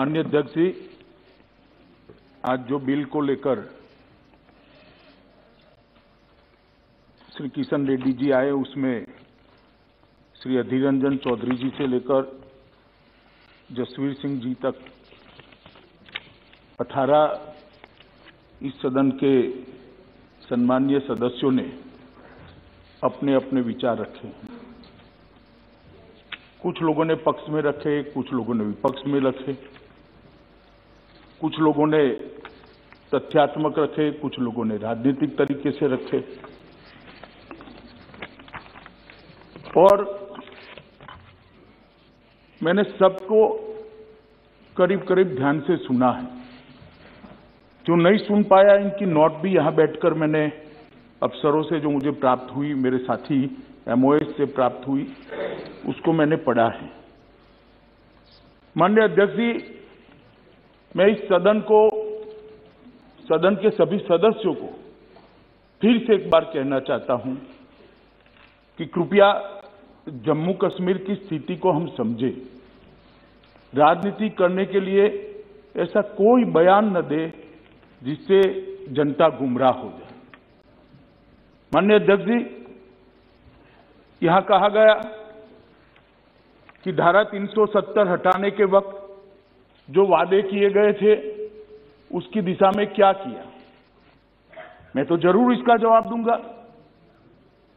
माननीय अध्यक्ष जी, आज जो बिल को लेकर श्री किशन रेड्डी जी आए, उसमें श्री अधीर रंजन चौधरी जी से लेकर जसवीर सिंह जी तक 18 इस सदन के सम्मानीय सदस्यों ने अपने अपने विचार रखे। कुछ लोगों ने पक्ष में रखे, कुछ लोगों ने विपक्ष में रखे, कुछ लोगों ने तथ्यात्मक रखे, कुछ लोगों ने राजनीतिक तरीके से रखे। और मैंने सबको करीब करीब ध्यान से सुना है। जो नहीं सुन पाया, इनकी नोट भी यहां बैठकर मैंने अफसरों से जो मुझे प्राप्त हुई, मेरे साथी एमओएस से प्राप्त हुई, उसको मैंने पढ़ा है। माननीय अध्यक्ष जी, मैं इस सदन के सभी सदस्यों को फिर से एक बार कहना चाहता हूं कि कृपया जम्मू कश्मीर की स्थिति को हम समझें। राजनीति करने के लिए ऐसा कोई बयान न दे जिससे जनता गुमराह हो जाए। माननीय अध्यक्ष जी, यहां कहा गया कि धारा 370 हटाने के वक्त जो वादे किए गए थे उसकी दिशा में क्या किया। मैं तो जरूर इसका जवाब दूंगा।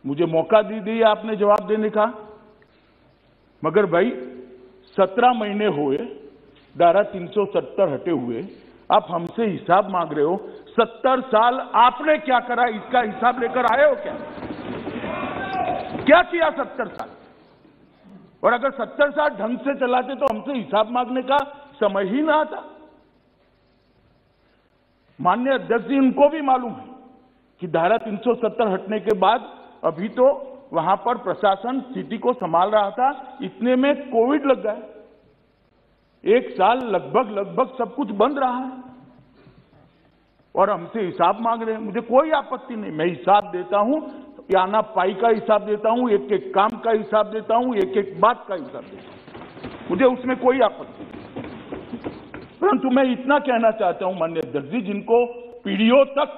मुझे मौका दिया आपने जवाब देने का। मगर भाई 17 महीने हुए धारा 370 हटे हुए, आप हमसे हिसाब मांग रहे हो। 70 साल आपने क्या करा, इसका हिसाब लेकर आए हो क्या किया 70 साल? और अगर 70 साल ढंग से चलाते तो हमसे हिसाब मांगने का समय ही ना आता। माननीय अध्यक्ष जी, उनको भी मालूम है कि धारा 370 हटने के बाद अभी तो वहां पर प्रशासन स्थिति को संभाल रहा था, इतने में कोविड लग गया। 1 साल लगभग सब कुछ बंद रहा है और हमसे हिसाब मांग रहे हैं। मुझे कोई आपत्ति नहीं, मैं हिसाब देता हूं, आना पाई का हिसाब देता हूं, एक एक काम का हिसाब देता हूं, एक एक बात का हिसाब देता हूं। मुझे उसमें कोई आपत्ति नहीं। परंतु मैं इतना कहना चाहता हूं माननीय अध्यक्ष जी, जिनको पीढ़ियों तक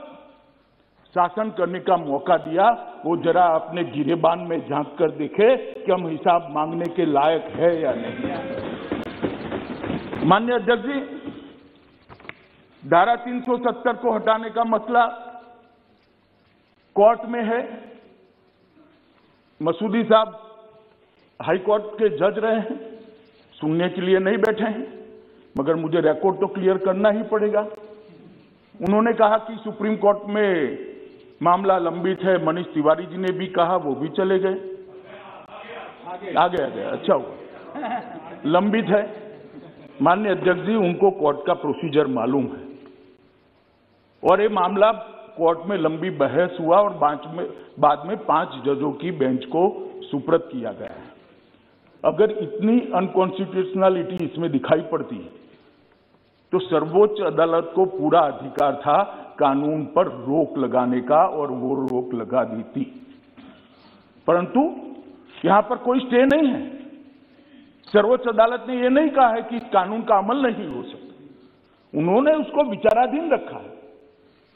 शासन करने का मौका दिया, वो जरा अपने गिरेबान में झांक कर देखे कि हम हिसाब मांगने के लायक है या नहीं। माननीय अध्यक्ष जी, धारा 370 को हटाने का मसला कोर्ट में है। मसूदी साहब हाई कोर्ट के जज रहे हैं, सुनने के लिए नहीं बैठे हैं, मगर मुझे रिकॉर्ड तो क्लियर करना ही पड़ेगा। उन्होंने कहा कि सुप्रीम कोर्ट में मामला लंबित है। मनीष तिवारी जी ने भी कहा, वो भी चले गए। आगे अच्छा हुआ, लंबित है। माननीय अध्यक्ष जी, उनको कोर्ट का प्रोसीजर मालूम है और ये मामला कोर्ट में लंबी बहस हुआ और बाद में 5 जजों की बेंच को सुपुर्द किया गया है। अगर इतनी अनकॉन्स्टिट्यूशनलिटी इसमें दिखाई पड़ती तो सर्वोच्च अदालत को पूरा अधिकार था कानून पर रोक लगाने का, और वो रोक लगा दी थी। परंतु यहां पर कोई स्टे नहीं है। सर्वोच्च अदालत ने यह नहीं कहा है कि कानून का अमल नहीं हो सकता। उन्होंने उसको विचाराधीन रखा है।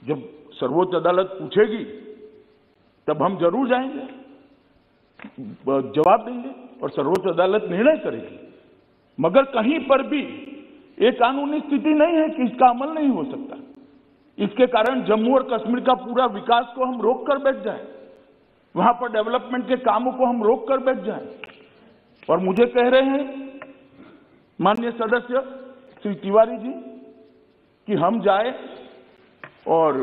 जब सर्वोच्च अदालत पूछेगी तब हम जरूर जाएंगे, जवाब देंगे और सर्वोच्च अदालत निर्णय करेगी। मगर कहीं पर भी एक कानूनी स्थिति नहीं है कि इसका अमल नहीं हो सकता। इसके कारण जम्मू और कश्मीर का पूरा विकास को हम रोक कर बैठ जाए, वहां पर डेवलपमेंट के कामों को हम रोक कर बैठ जाए। और मुझे कह रहे हैं माननीय सदस्य श्री तिवारी जी कि हम जाए और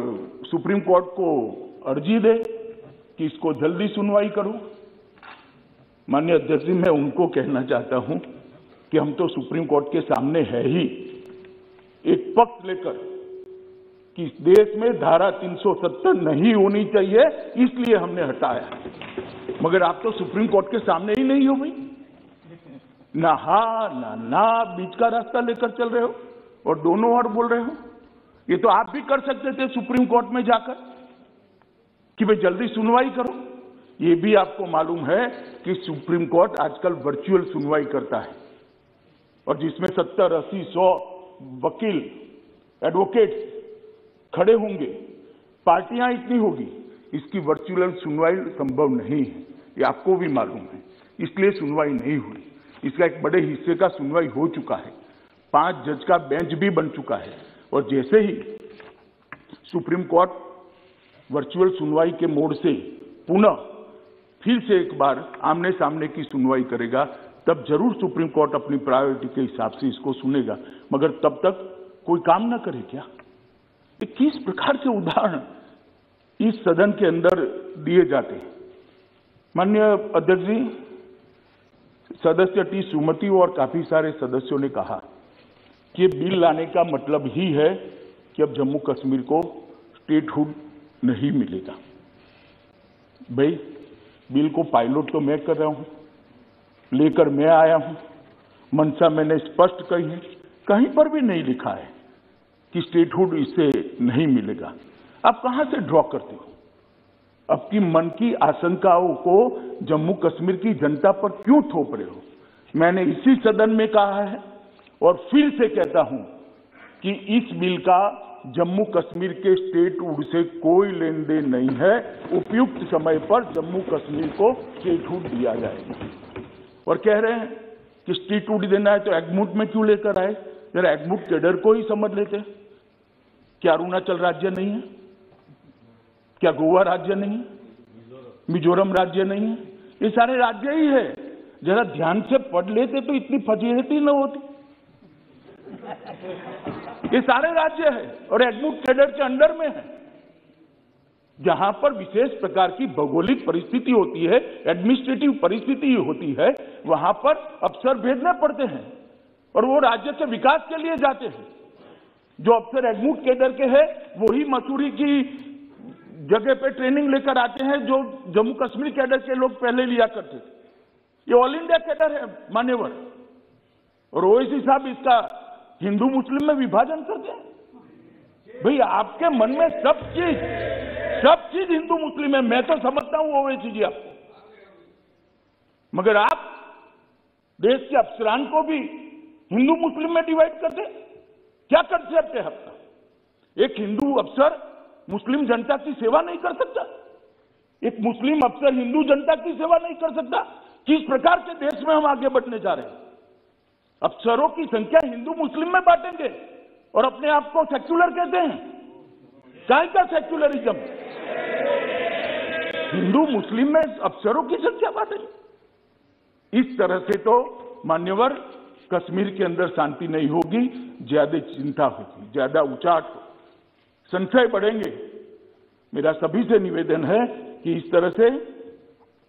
सुप्रीम कोर्ट को अर्जी दे कि इसको जल्दी सुनवाई करो। माननीय अध्यक्ष जी, मैं उनको कहना चाहता हूं कि हम तो सुप्रीम कोर्ट के सामने है ही एक पक्ष लेकर कि इस देश में धारा 370 नहीं होनी चाहिए, इसलिए हमने हटाया। मगर आप तो सुप्रीम कोर्ट के सामने ही नहीं हो भाई। ना हा ना बीच का रास्ता लेकर चल रहे हो और दोनों ओर बोल रहे हो। ये तो आप भी कर सकते थे सुप्रीम कोर्ट में जाकर कि भाई जल्दी सुनवाई करो। ये भी आपको मालूम है कि सुप्रीम कोर्ट आजकल वर्चुअल सुनवाई करता है और जिसमें 70, 80, 100 वकील, एडवोकेट्स खड़े होंगे, पार्टियां इतनी होगी, इसकी वर्चुअल सुनवाई संभव नहीं है, ये आपको भी मालूम है। इसलिए सुनवाई नहीं हुई। इसका एक बड़े हिस्से का सुनवाई हो चुका है, 5 जज का बेंच भी बन चुका है, और जैसे ही सुप्रीम कोर्ट वर्चुअल सुनवाई के मोड से पुनः फिर से एक बार आमने सामने की सुनवाई करेगा, तब जरूर सुप्रीम कोर्ट अपनी प्रायोरिटी के हिसाब से इसको सुनेगा। मगर तब तक कोई काम ना करे क्या? किस प्रकार के उदाहरण इस सदन के अंदर दिए जाते हैं। माननीय अध्यक्ष जी, सदस्य टी सुमति और काफी सारे सदस्यों ने कहा कि बिल लाने का मतलब ही है कि अब जम्मू कश्मीर को स्टेटहुड नहीं मिलेगा। भाई, बिल को पायलट तो मैं कर रहा हूं, लेकर मैं आया हूं, मंशा मैंने स्पष्ट कही है, कहीं पर भी नहीं लिखा है कि स्टेटहुड इससे नहीं मिलेगा। आप कहां से ड्रॉ करते हो? आपकी मन की आशंकाओं को जम्मू कश्मीर की जनता पर क्यों थोप रहे हो? मैंने इसी सदन में कहा है और फिर से कहता हूं कि इस बिल का जम्मू कश्मीर के स्टेटहुड से कोई लेन देन नहीं है। उपयुक्त समय पर जम्मू कश्मीर को स्टेटहुड दिया जाएगा। और कह रहे हैं कि स्टेटहुड देना है तो एग्मूट में क्यों लेकर आए? जरा एग्मूट कैडर को ही समझ लेते। क्या अरुणाचल राज्य नहीं है? क्या गोवा राज्य नहीं है? मिजोरम राज्य नहीं है? ये सारे राज्य ही है। जरा ध्यान से पढ़ लेते तो इतनी फजीहती न होती। ये सारे राज्य है और एग्मूट कैडर के अंडर में है। जहां पर विशेष प्रकार की भौगोलिक परिस्थिति होती है, एडमिनिस्ट्रेटिव परिस्थिति होती है, वहां पर अफसर भेजने पड़ते हैं और वो राज्य के विकास के लिए जाते हैं। जो अफसर एग्मूट कैडर के हैं वही मसूरी की जगह पे ट्रेनिंग लेकर आते हैं जो जम्मू कश्मीर कैडर के लोग पहले लिया करते थे। ये ऑल इंडिया कैडर है मान्यवर। और ओवैसी साहब इसका हिंदू मुस्लिम में विभाजन करते हैं। भाई, आपके मन में सब चीज हिंदू मुस्लिम है, मैं तो समझता हूं ओवैसी जी आपको, मगर आप देश के अफसरान को भी हिंदू मुस्लिम में डिवाइड करते। क्या कंसेप्ट है आपका? एक हिंदू अफसर मुस्लिम जनता की सेवा नहीं कर सकता? एक मुस्लिम अफसर हिंदू जनता की सेवा नहीं कर सकता? किस प्रकार के देश में हम आगे बढ़ने जा रहे हैं? अफसरों की संख्या हिंदू मुस्लिम में बांटेंगे और अपने आप को सेक्युलर कहते हैं। काय का सेक्युलरिज्म? हिंदू मुस्लिम में अफसरों की संख्या बांटेंगे। इस तरह से तो मान्यवर कश्मीर के अंदर शांति नहीं होगी, ज्यादा चिंता होगी, ज्यादा उचाट हो, संशय बढ़ेंगे। मेरा सभी से निवेदन है कि इस तरह से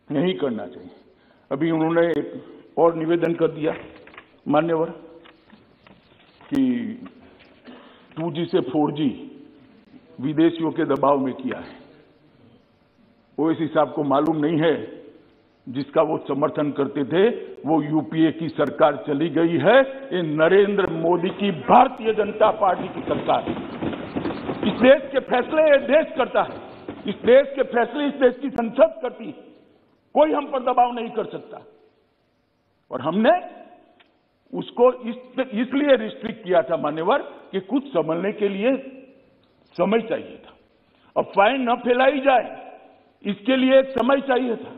नहीं करना चाहिए। अभी उन्होंने एक और निवेदन कर दिया मान्यवर कि 2G से 4G विदेशियों के दबाव में किया है। ओवैसी साहब को मालूम नहीं है, जिसका वो समर्थन करते थे वो यूपीए की सरकार चली गई है। ये नरेंद्र मोदी की भारतीय जनता पार्टी की सरकार है। इस देश के फैसले ये देश करता है, इस देश के फैसले इस देश की संसद करती है। कोई हम पर दबाव नहीं कर सकता। और हमने उसको इसलिए रिस्ट्रिक्ट किया था मान्यवर कि कुछ समझने के लिए समय चाहिए था। अफवाहें न फैलाई जाए, इसके लिए एक समय चाहिए था।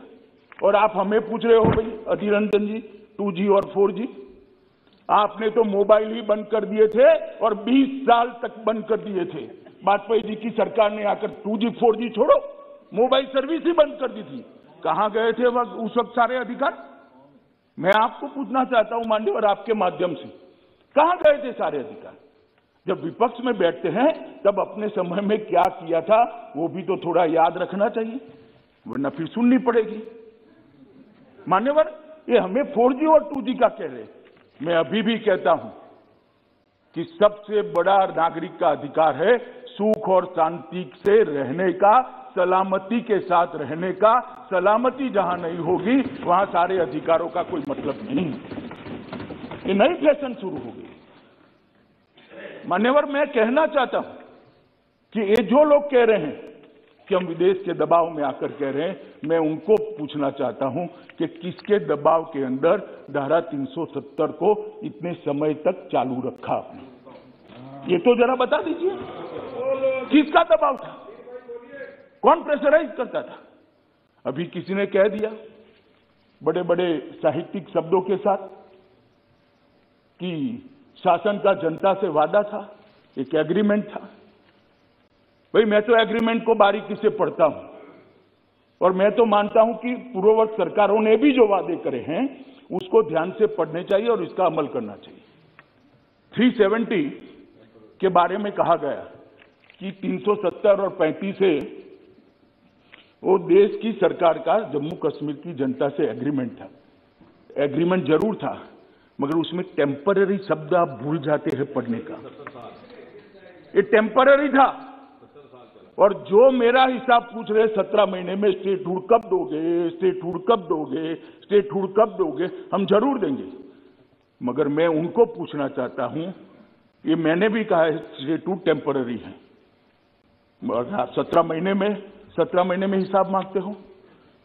और आप हमें पूछ रहे हो भाई अधीर रंजन जी 2G और 4G, आपने तो मोबाइल ही बंद कर दिए थे और 20 साल तक बंद कर दिए थे। वाजपेयी जी की सरकार ने आकर 2G 4G छोड़ो, मोबाइल सर्विस ही बंद कर दी थी। कहां गए थे उस वक्त सारे अधिकार? मैं आपको पूछना चाहता हूं मान्यवर आपके माध्यम से, कहां गए थे सारे अधिकार? जब विपक्ष में बैठते हैं तब अपने समय में क्या किया था वो भी तो थोड़ा याद रखना चाहिए, वरना फिर सुननी पड़ेगी। मान्यवर, ये हमें 4G और 2G का कह रहे, मैं अभी भी कहता हूं कि सबसे बड़ा नागरिक का अधिकार है सुख और शांति से रहने का, सलामती के साथ रहने का। सलामती जहां नहीं होगी वहां सारे अधिकारों का कोई मतलब नहीं। ये नई फैशन शुरू हो गई मान्यवर। मैं कहना चाहता हूं कि ये जो लोग कह रहे हैं कि हम विदेश के दबाव में आकर कह रहे हैं, मैं उनको पूछना चाहता हूं कि किसके दबाव के अंदर धारा 370 को इतने समय तक चालू रखा आपने? ये तो जरा बता दीजिए, किसका दबाव था, कौन प्रेशराइज करता था? अभी किसी ने कह दिया बड़े बड़े साहित्यिक शब्दों के साथ कि शासन का जनता से वादा था, एक एग्रीमेंट था। भाई मैं तो एग्रीमेंट को बारीकी से पढ़ता हूं और मैं तो मानता हूं कि पूर्ववर्ती सरकारों ने भी जो वादे करे हैं उसको ध्यान से पढ़ने चाहिए और इसका अमल करना चाहिए। 370 के बारे में कहा गया कि 370 और 35 से वो देश की सरकार का जम्मू कश्मीर की जनता से एग्रीमेंट था। एग्रीमेंट जरूर था मगर उसमें टेम्पररी शब्द आप भूल जाते हैं पढ़ने का। ये टेम्पररी था और जो मेरा हिसाब पूछ रहे 17 महीने में स्टेटहुड कब दोगे, स्टेटहुड कब दोगे, स्टेटहुड कब दोगे, हम जरूर देंगे। मगर मैं उनको पूछना चाहता हूं, ये मैंने भी कहा है स्टेटहुड टेम्पररी है, आप 17 महीने में हिसाब मांगते हो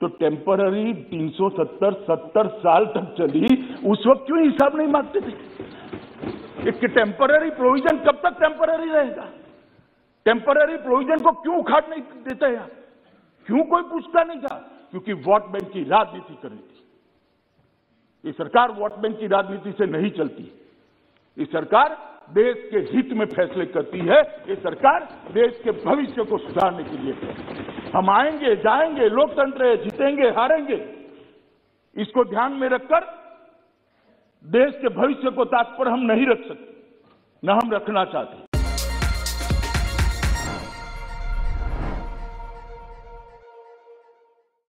तो टेम्पररी 370 साल तक चली, उस वक्त क्यों हिसाब नहीं मांगते थे? एक टेम्पररी प्रोविजन कब तक टेम्पररी रहेगा? टेम्पररी प्रोविजन को क्यों उखाड़ नहीं देते हैं? क्यों कोई पूछता नहीं था? क्योंकि वोट बैंक की राजनीति कर रही थी। ये सरकार वोट बैंक की राजनीति से नहीं चलती। ये सरकार देश के हित में फैसले करती है। ये सरकार देश के भविष्य को सुधारने के लिए है। हम आएंगे जाएंगे, लोकतंत्र है, जीतेंगे हारेंगे, इसको ध्यान में रखकर देश के भविष्य को ताक पर हम नहीं रख सकते, न हम रखना चाहते।